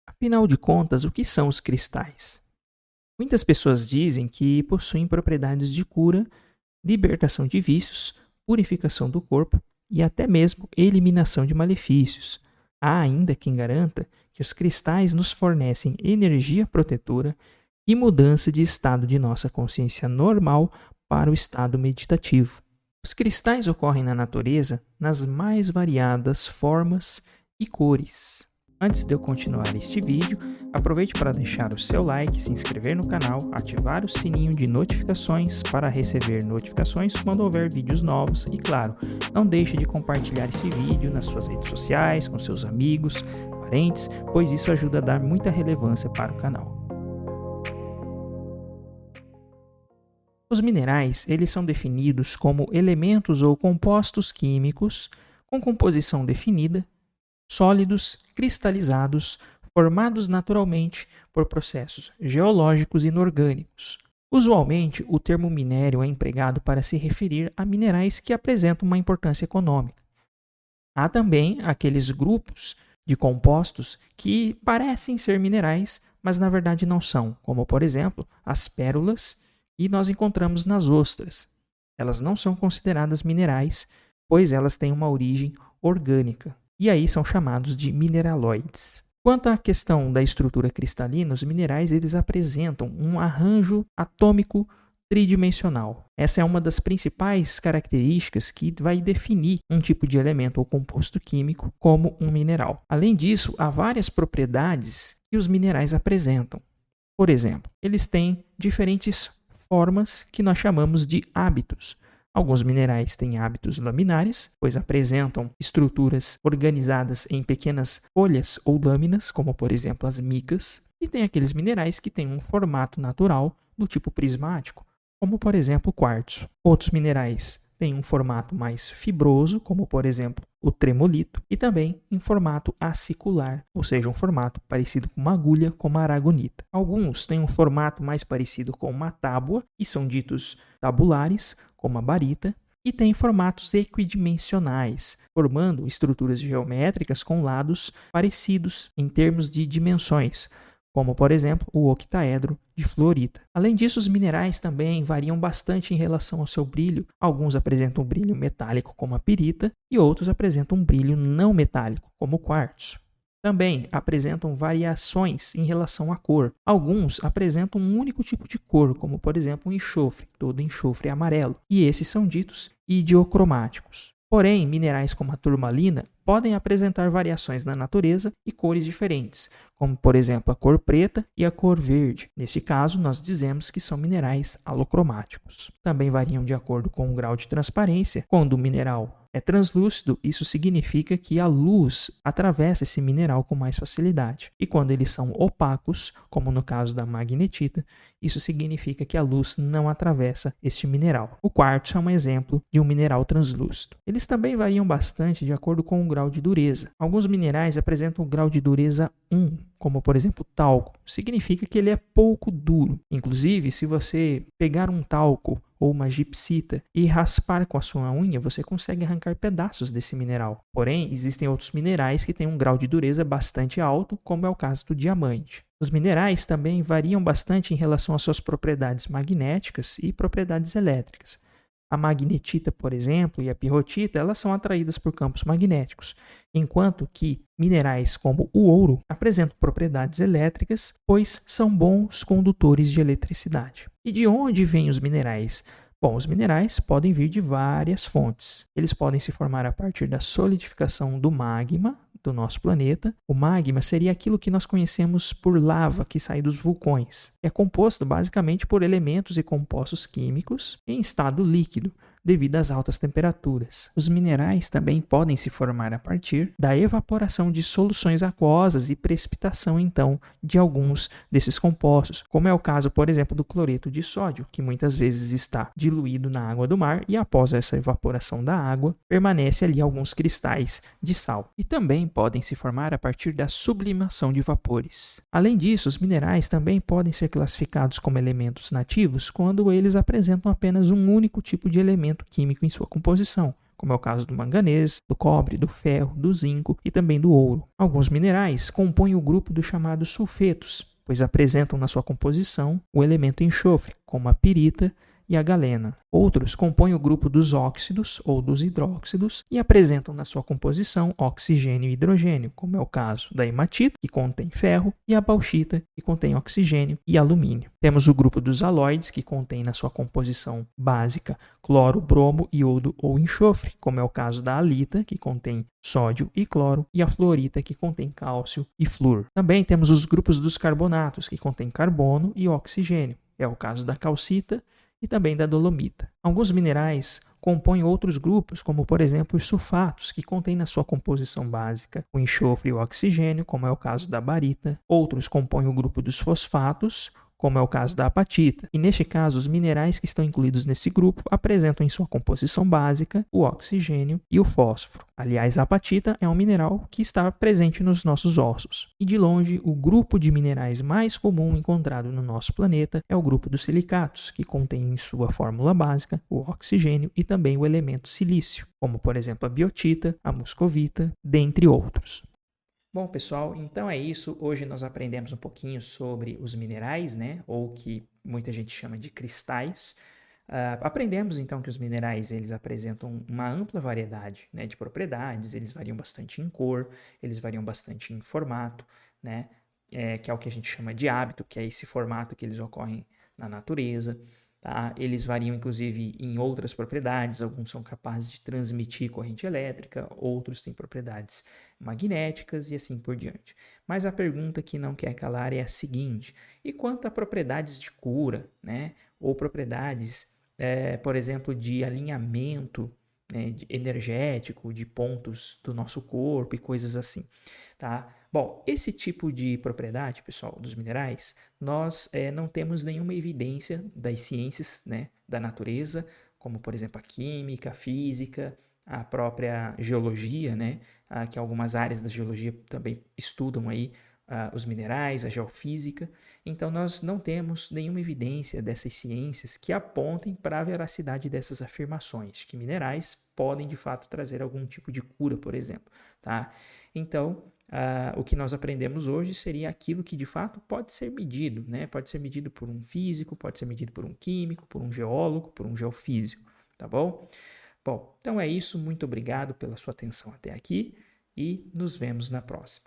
Afinal de contas, o que são os cristais? Muitas pessoas dizem que possuem propriedades de cura, libertação de vícios, purificação do corpo e até mesmo eliminação de malefícios. Há ainda quem garanta que os cristais nos fornecem energia protetora e mudança de estado de nossa consciência normal para o estado meditativo. Os cristais ocorrem na natureza nas mais variadas formas e cores. Antes de eu continuar este vídeo, aproveite para deixar o seu like, se inscrever no canal, ativar o sininho de notificações para receber notificações quando houver vídeos novos e, claro, não deixe de compartilhar esse vídeo nas suas redes sociais, com seus amigos, parentes, pois isso ajuda a dar muita relevância para o canal. Os minerais, eles são definidos como elementos ou compostos químicos com composição definida, sólidos, cristalizados, formados naturalmente por processos geológicos inorgânicos. Usualmente, o termo minério é empregado para se referir a minerais que apresentam uma importância econômica. Há também aqueles grupos de compostos que parecem ser minerais, mas na verdade não são, como por exemplo as pérolas e nós encontramos nas ostras. Elas não são consideradas minerais, pois elas têm uma origem orgânica. E aí são chamados de mineraloides. Quanto à questão da estrutura cristalina, os minerais eles apresentam um arranjo atômico tridimensional. Essa é uma das principais características que vai definir um tipo de elemento ou composto químico como um mineral. Além disso, há várias propriedades que os minerais apresentam. Por exemplo, eles têm diferentes formas que nós chamamos de hábitos. Alguns minerais têm hábitos laminares, pois apresentam estruturas organizadas em pequenas folhas ou lâminas, como por exemplo as micas, e tem aqueles minerais que têm um formato natural do tipo prismático, como por exemplo o quartzo. Outros minerais têm um formato mais fibroso, como por exemplo o tremolito, e também em formato acicular, ou seja, um formato parecido com uma agulha, como a aragonita. Alguns têm um formato mais parecido com uma tábua e são ditos tabulares, como a barita, e têm formatos equidimensionais, formando estruturas geométricas com lados parecidos em termos de dimensões, como por exemplo o octaedro de fluorita. Além disso, os minerais também variam bastante em relação ao seu brilho. Alguns apresentam um brilho metálico, como a pirita, e outros apresentam um brilho não metálico, como o quartzo. Também apresentam variações em relação à cor. Alguns apresentam um único tipo de cor, como por exemplo o enxofre. Todo enxofre é amarelo. E esses são ditos idiocromáticos. Porém, minerais como a turmalina podem apresentar variações na natureza e cores diferentes, como por exemplo a cor preta e a cor verde. Neste caso, nós dizemos que são minerais alocromáticos. Também variam de acordo com o grau de transparência. Quando o mineral é translúcido, isso significa que a luz atravessa esse mineral com mais facilidade. E quando eles são opacos, como no caso da magnetita, isso significa que a luz não atravessa este mineral. O quartzo é um exemplo de um mineral translúcido. Eles também variam bastante de acordo com o grau de dureza. Alguns minerais apresentam o grau de dureza 1, como por exemplo o talco. Significa que ele é pouco duro. Inclusive, se você pegar um talco ou uma gipsita e raspar com a sua unha, você consegue arrancar pedaços desse mineral. Porém, existem outros minerais que têm um grau de dureza bastante alto, como é o caso do diamante. Os minerais também variam bastante em relação às suas propriedades magnéticas e propriedades elétricas. A magnetita, por exemplo, e a pirrotita, elas são atraídas por campos magnéticos, enquanto que minerais como o ouro apresentam propriedades elétricas, pois são bons condutores de eletricidade. E de onde vêm os minerais? Bom, os minerais podem vir de várias fontes. Eles podem se formar a partir da solidificação do magma do nosso planeta. O magma seria aquilo que nós conhecemos por lava que sai dos vulcões. É composto basicamente por elementos e compostos químicos em estado líquido, devido às altas temperaturas. Os minerais também podem se formar a partir da evaporação de soluções aquosas e precipitação, então, de alguns desses compostos, como é o caso, por exemplo, do cloreto de sódio, que muitas vezes está diluído na água do mar e após essa evaporação da água, permanece ali alguns cristais de sal. E também podem se formar a partir da sublimação de vapores. Além disso, os minerais também podem ser classificados como elementos nativos quando eles apresentam apenas um único tipo de elemento químico em sua composição, como é o caso do manganês, do cobre, do ferro, do zinco e também do ouro. Alguns minerais compõem o grupo dos chamados sulfetos, pois apresentam na sua composição o elemento enxofre, como a pirita e a galena. Outros compõem o grupo dos óxidos ou dos hidróxidos e apresentam na sua composição oxigênio e hidrogênio, como é o caso da hematita, que contém ferro, e a bauxita, que contém oxigênio e alumínio. Temos o grupo dos halóides, que contém na sua composição básica cloro, bromo, iodo ou enxofre, como é o caso da halita, que contém sódio e cloro, e a fluorita, que contém cálcio e flúor. Também temos os grupos dos carbonatos, que contêm carbono e oxigênio. É o caso da calcita e também da dolomita. Alguns minerais compõem outros grupos, como por exemplo os sulfatos, que contêm na sua composição básica o enxofre e o oxigênio, como é o caso da barita. Outros compõem o grupo dos fosfatos, como é o caso da apatita. E neste caso, os minerais que estão incluídos nesse grupo apresentam em sua composição básica o oxigênio e o fósforo. Aliás, a apatita é um mineral que está presente nos nossos ossos. E de longe, o grupo de minerais mais comum encontrado no nosso planeta é o grupo dos silicatos, que contém em sua fórmula básica o oxigênio e também o elemento silício, como por exemplo a biotita, a muscovita, dentre outros. Bom, pessoal, então é isso. Hoje nós aprendemos um pouquinho sobre os minerais, né? Ou que muita gente chama de cristais. Aprendemos então que os minerais eles apresentam uma ampla variedade, né, de propriedades. Eles variam bastante em cor, eles variam bastante em formato, né? Que é o que a gente chama de hábito, que é esse formato que eles ocorrem na natureza. Tá? Eles variam, inclusive, em outras propriedades. Alguns são capazes de transmitir corrente elétrica, outros têm propriedades magnéticas e assim por diante. Mas a pergunta que não quer calar é a seguinte: e quanto a propriedades de cura, né? Ou propriedades, por exemplo, de alinhamento, né, energético, de pontos do nosso corpo e coisas assim, tá? Bom, esse tipo de propriedade, pessoal, dos minerais, nós não temos nenhuma evidência das ciências, né, da natureza, como, por exemplo, a química, a física, a própria geologia, né, que algumas áreas da geologia também estudam aí os minerais, a geofísica. Então, nós não temos nenhuma evidência dessas ciências que apontem para a veracidade dessas afirmações, que minerais podem, de fato, trazer algum tipo de cura, por exemplo, tá? Então, o que nós aprendemos hoje seria aquilo que de fato pode ser medido, né? Pode ser medido por um físico, pode ser medido por um químico, por um geólogo, por um geofísico, tá bom? Bom, então é isso. Muito obrigado pela sua atenção até aqui e nos vemos na próxima.